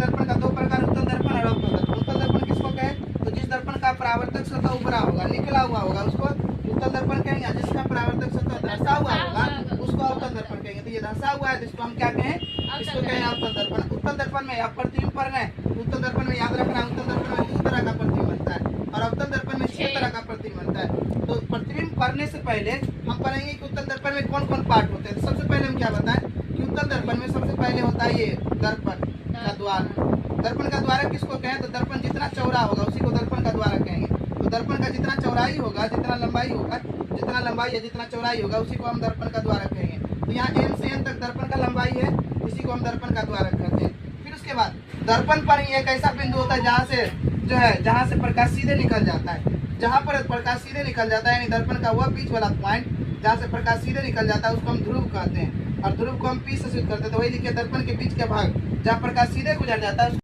दर्पण का दो प्रकार, उत्तल दर्पण और अवतल दर्पण। उत्तल दर्पण किसको कहे, तो जिस दर्पण का परावर्तक सतह उभरा होगा, निकला हुआ होगा, उसको उत्तल दर्पण कहेंगे। जिसका परावर्तक सतह धंसा हुआ होगा उसको अवतल दर्पण कहेंगे। तो ये धंसा हुआ है तो इसको हम क्या कहें, इसको कहें अवतल दर्पण। उत्तल दर्पण में अब प्रतिबिंब पर है, उत्तल दर्पण में याद रखना, उत्तल दर्पण में 2 तरह का प्रतिबिंब बनता है और अवतल दर्पण में 6 तरह का प्रतिबिंब बनता है। तो प्रतिबिंब करने से पहले हम पढ़ेंगे कि उत्तल दर्पण में कौन कौन पार्ट होते हैं। सबसे पहले हम क्या बताएं कि उत्तल दर्पण में सबसे पहले होता है ये दर्पण का द्वार। दर्पण का द्वार किसको कहें, तो दर्पण जितना चौड़ा होगा उसी को दर्पण का द्वार कहेंगे। तो दर्पण का जितना चौड़ाई होगा, जितना लंबाई होगा, जितना लंबाई या जितना चौड़ाई होगा उसी को हम दर्पण का द्वार कहेंगे। तो यहाँ m से n तक दर्पण का लंबाई है, इसी को हम दर्पण का द्वार कहते हैं। फिर उसके बाद दर्पण पर ही एक ऐसा बिंदु होता है जहाँ से प्रकाश सीधे निकल जाता है। जहाँ पर प्रकाश सीधे निकल जाता है, यानी दर्पण का वह बीच वाला पॉइंट जहाँ से प्रकाश सीधे निकल जाता है उसको हम ध्रुव कहते हैं और ध्रुव को हम P से सूचित करते हैं। तो वही लिखे, दर्पण के बीच का भाग जहाँ प्रकाश सीधे गुजर जाता है